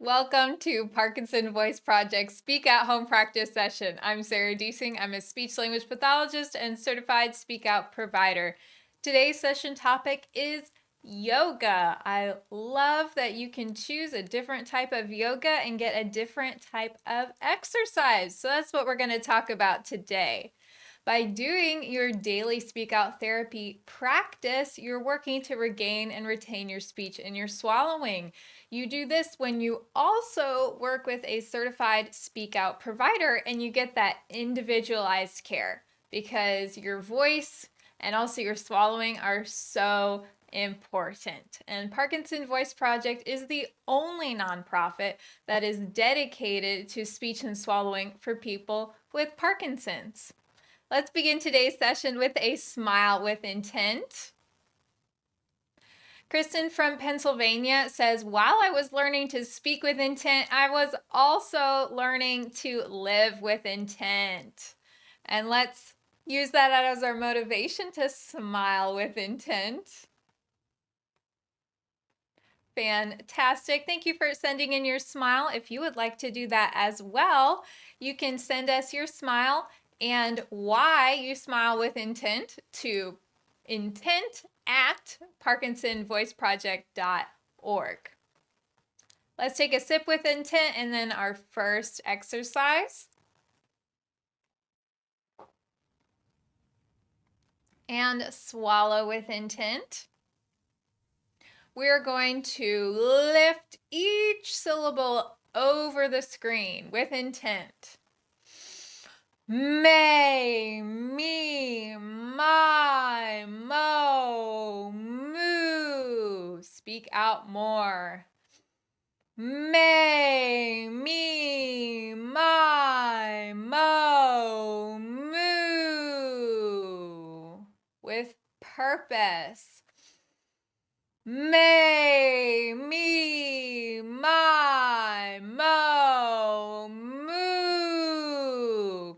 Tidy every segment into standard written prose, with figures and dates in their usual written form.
Welcome to Parkinson Voice Project Speak at Home Practice Session. I'm Sarah Deasing. I'm a speech language pathologist and certified speak out provider. Today's session topic is yoga. I love that you can choose a different type of yoga and get a different type of exercise. So that's what we're going to talk about today. By doing your daily speak out therapy practice, you're working to regain and retain your speech and your swallowing. You do this when you also work with a certified speak out provider and you get that individualized care because your voice and also your swallowing are so important. And Parkinson Voice Project is the only nonprofit that is dedicated to speech and swallowing for people with Parkinson's. Let's begin today's session with a smile with intent. Kristen from Pennsylvania says, while I was learning to speak with intent, I was also learning to live with intent. And let's use that as our motivation to smile with intent. Fantastic. Thank you for sending in your smile. If you would like to do that as well, you can send us your smile and why you smile with intent to intent@parkinsonvoiceproject.org. Let's take a sip with intent and then our first exercise. And swallow with intent. We're going to lift each syllable over the screen with intent. May, me, my, mo, moo. Speak out more. May, me, my, mo, moo. With purpose. May, me, my, mo, moo.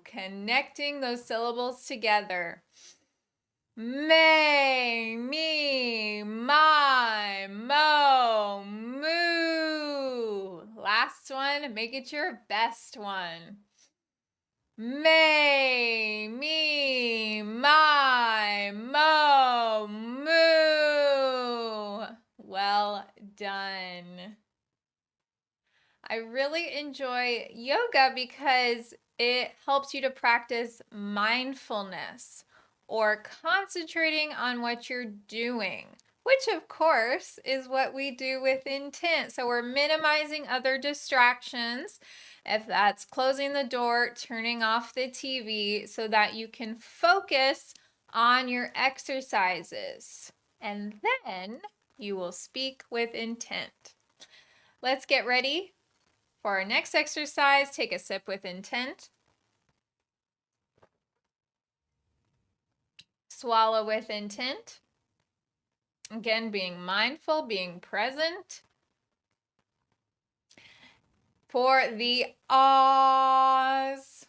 Connecting those syllables together. May, me, my, mo, moo. Last one, make it your best one. May, me, my, mo, moo. Well done. I really enjoy yoga because it helps you to practice mindfulness or concentrating on what you're doing, which of course is what we do with intent. So we're minimizing other distractions. If that's closing the door, turning off the TV so that you can focus on your exercises. And then you will speak with intent. Let's get ready for our next exercise. Take a sip with intent. Swallow with intent. Again, being mindful, being present. For the ahs,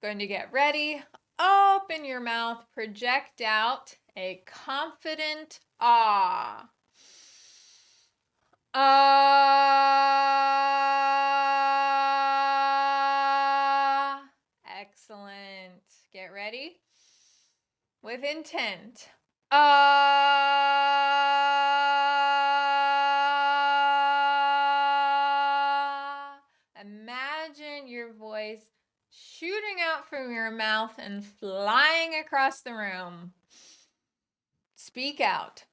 going to get ready. Open your mouth, project out a confident ah. Ah. Excellent. Get ready. With intent. Imagine your voice shooting out from your mouth and flying across the room. Speak out.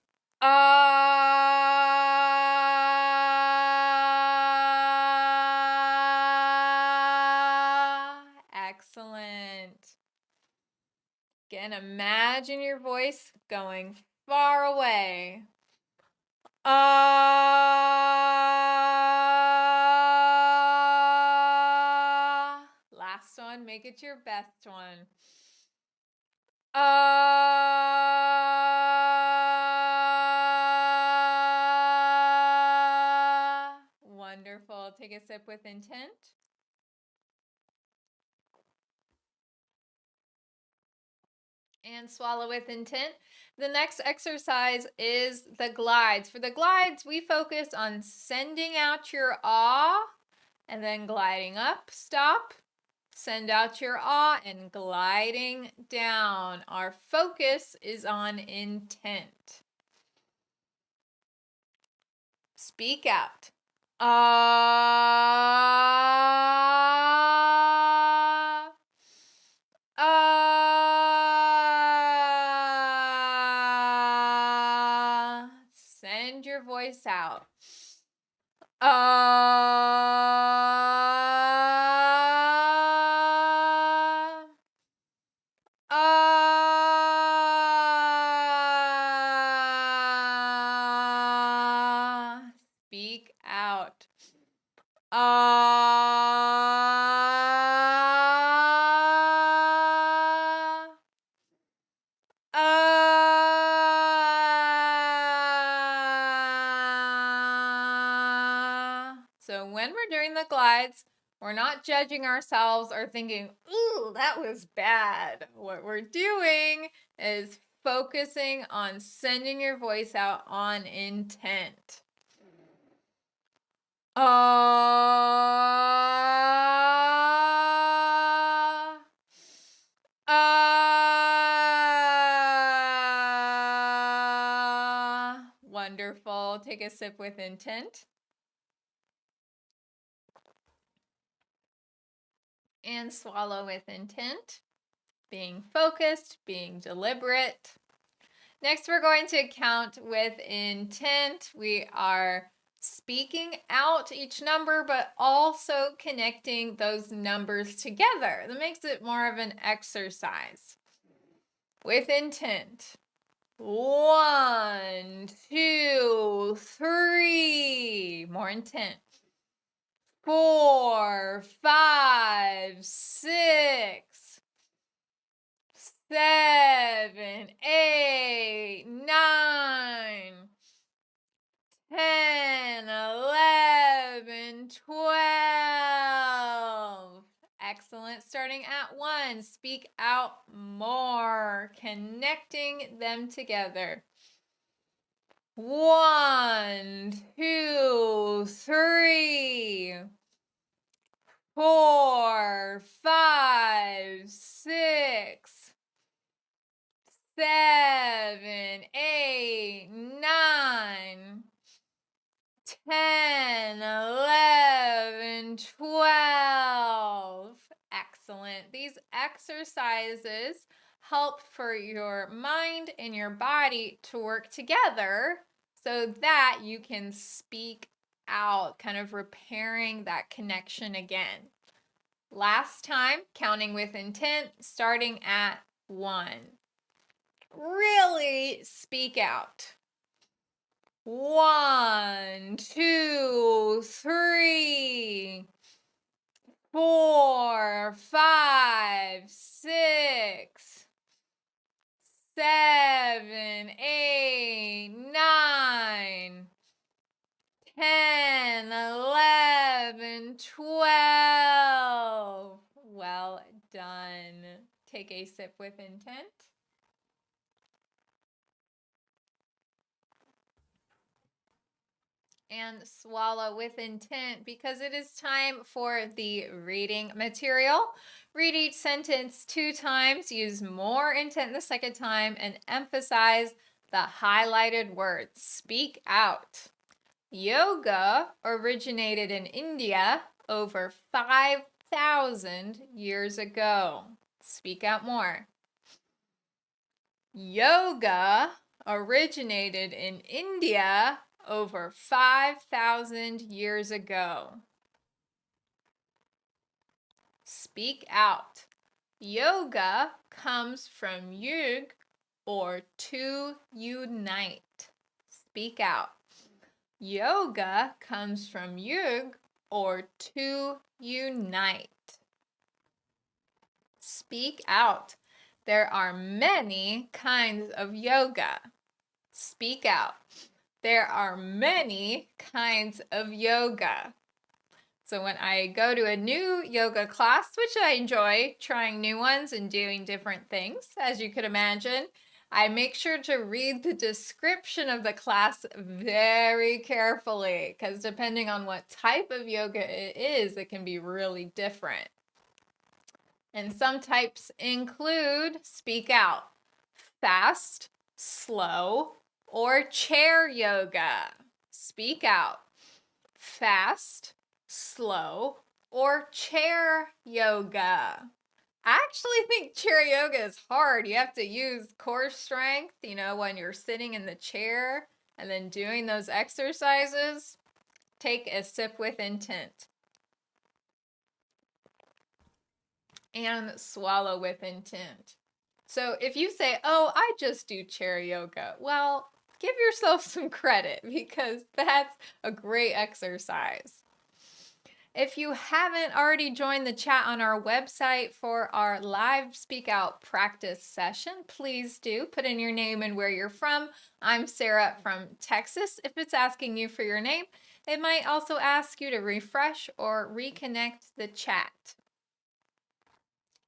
Excellent. Again, imagine your voice going far away. Last one, make it your best one. Wonderful. Take a sip with intent. And swallow with intent. The next exercise is the glides. For the glides, we focus on sending out your ah and then gliding up, stop, send out your ah and gliding down. Our focus is on intent. Speak out. Ah. Ah. Send your voice out. Ah. Ah. Speak out. Ah. Ah. So when we're doing the glides, we're not judging ourselves or thinking, ooh, that was bad. What we're doing is focusing on sending your voice out on intent. Ah. Ah. Wonderful. Take a sip with intent. And swallow with intent. Being focused, being deliberate. Next, we're going to count with intent. We are speaking out each number, but also connecting those numbers together. That makes it more of an exercise. With intent. 1, 2, 3. More intent. 4, 5, 6, 7, 8, 9, 10, 11, 12. Excellent. Starting at 1, speak out more, connecting them together. 1, 2, 3, 4, 5, 6, 7, 8, 9, 10, 11, 12. Excellent. These exercises help for your mind and your body to work together so that you can speak out, kind of repairing that connection again. Last time, counting with intent, starting at 1. Really speak out. 1, 2, 3, 4, 5, 6, 7, 8, 9, 10, 11, 12. Well done. Take a sip with intent. And swallow with intent, because it is time for the reading material. Read each sentence 2 times, use more intent the second time, and emphasize the highlighted words. Speak out. Yoga originated in India over 5,000 years ago. Speak out more. Yoga originated in India over 5,000 years ago. Speak out. Yoga comes from yug, or to unite. Speak out. Yoga comes from yug, or to unite. Speak out. There are many kinds of yoga. Speak out. There are many kinds of yoga. So when I go to a new yoga class, which I enjoy trying new ones and doing different things, as you could imagine, I make sure to read the description of the class very carefully, because depending on what type of yoga it is, it can be really different. And some types include speak out, fast, slow, or chair yoga. Speak out, fast, slow, or chair yoga. I actually think chair yoga is hard. You have to use core strength, when you're sitting in the chair and then doing those exercises. Take a sip with intent. And swallow with intent. So if you say, oh, I just do chair yoga, well, give yourself some credit because that's a great exercise. If you haven't already joined the chat on our website for our live Speak Out practice session, please do. Put in your name and where you're from. I'm Sarah from Texas. If it's asking you for your name, it might also ask you to refresh or reconnect the chat.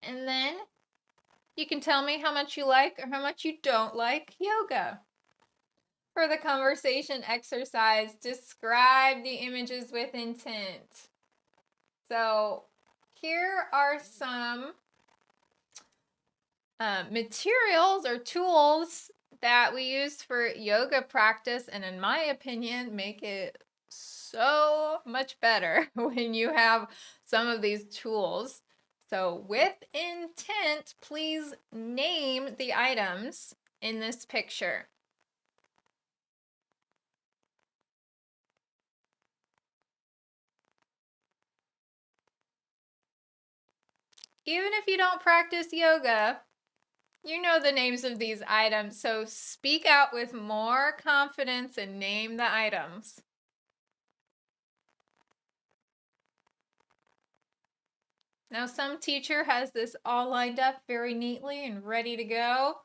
And then you can tell me how much you like or how much you don't like yoga. For the conversation exercise, describe the images with intent. So here are some materials or tools that we use for yoga practice, and in my opinion, make it so much better when you have some of these tools. So with intent, please name the items in this picture. Even if you don't practice yoga, you know the names of these items, so speak out with more confidence and name the items. Now, some teacher has this all lined up very neatly and ready to go.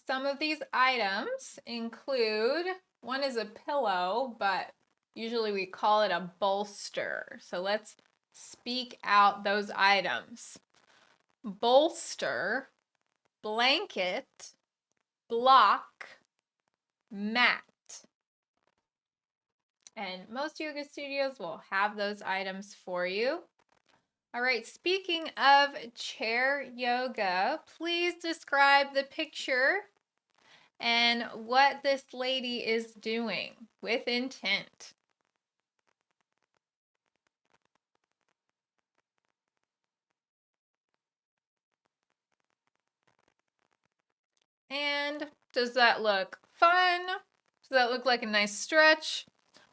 Some of these items include, one is a pillow, but usually we call it a bolster. So let's speak out those items. Bolster, blanket, block, mat. And most yoga studios will have those items for you. All right, speaking of chair yoga, please describe the picture and what this lady is doing with intent. And does that look fun? Does that look like a nice stretch?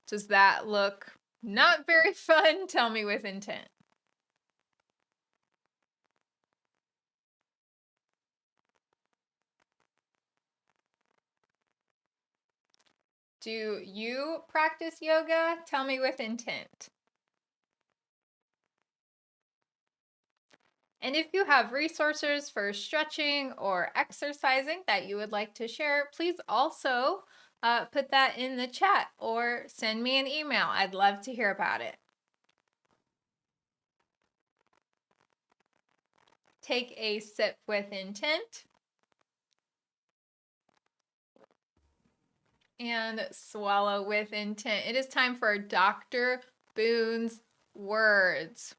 Does that look not very fun? Tell me with intent. Do you practice yoga? Tell me with intent. And if you have resources for stretching or exercising that you would like to share, please also put that in the chat or send me an email. I'd love to hear about it. Take a sip with intent. And swallow with intent. It is time for Dr. Boone's words.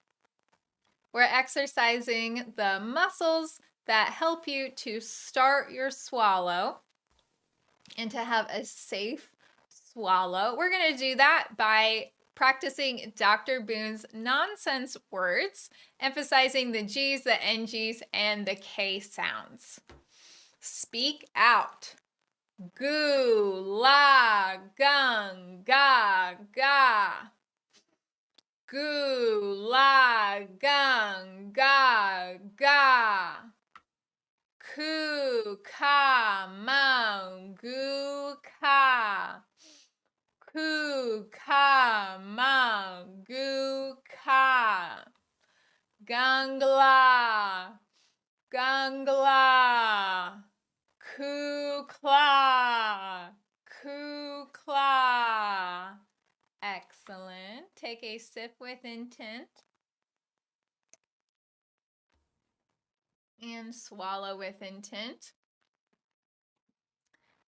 We're exercising the muscles that help you to start your swallow and to have a safe swallow. We're going to do that by practicing Dr. Boone's nonsense words, emphasizing the G's, the NGs, and the K sounds. Speak out. Gu, la, gung, ga, ga. Gu, la, gung, ga, ga. Ku, ka, mang, gu, ka. Ku, ka, mang, gu, ka. Gangla, gangla. Ku, kla. Excellent. take a sip with intent. And swallow with intent.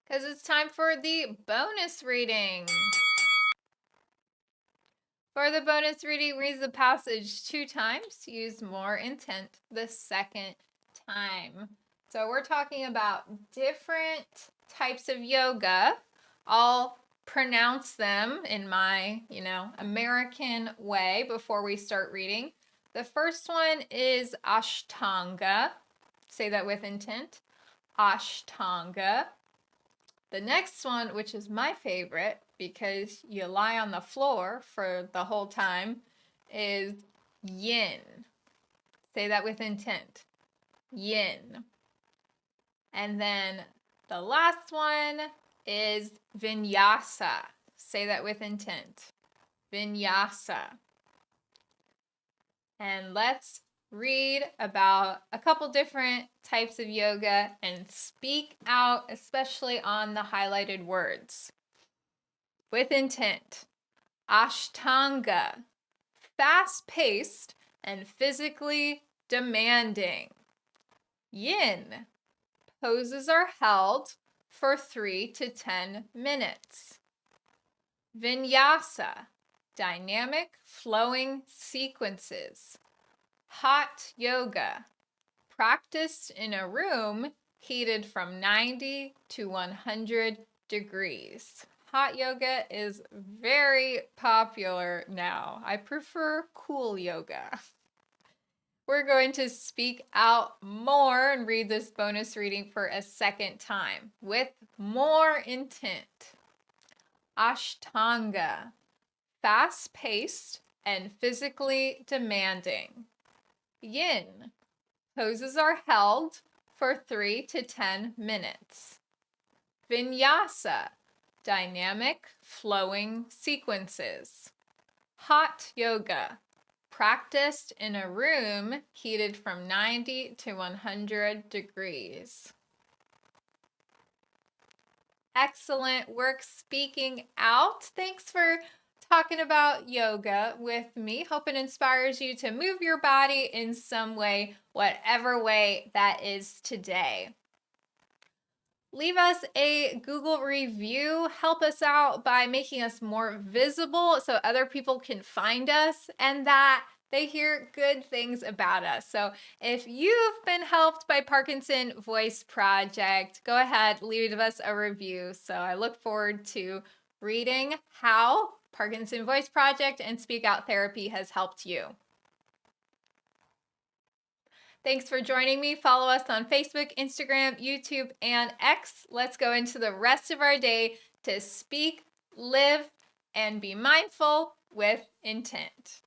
Because it's time for the bonus reading. For the bonus reading, read the passage 2 times. Use more intent the second time. So we're talking about different types of yoga. I'll pronounce them in my, American way before we start reading. The first one is Ashtanga. Say that with intent. Ashtanga. The next one, which is my favorite because you lie on the floor for the whole time, is Yin. Say that with intent. Yin. And then the last one is Vinyasa. Say that with intent. Vinyasa. And let's read about a couple different types of yoga and speak out, especially on the highlighted words. With intent. Ashtanga. Fast-paced and physically demanding. Yin. Poses are held for 3 to 10 minutes. Vinyasa. Dynamic flowing sequences. Hot yoga. Practiced in a room heated from 90 to 100 degrees. Hot yoga is very popular now. I prefer cool yoga. We're going to speak out more and read this bonus reading for a second time with more intent. Ashtanga. Fast-paced and physically demanding. Yin. Poses are held for 3 to 10 minutes. Vinyasa. Dynamic flowing sequences. Hot yoga. Practiced in a room heated from 90 to 100 degrees. Excellent work speaking out. Thanks for talking about yoga with me. Hope it inspires you to move your body in some way, whatever way that is today. Leave us a Google review. Help us out by making us more visible so other people can find us and that they hear good things about us. So if you've been helped by Parkinson Voice Project, go ahead, leave us a review. So I look forward to reading how Parkinson Voice Project and Speak Out Therapy has helped you. Thanks for joining me. Follow us on Facebook, Instagram, YouTube, and X. Let's go into the rest of our day to speak, live, and be mindful with intent.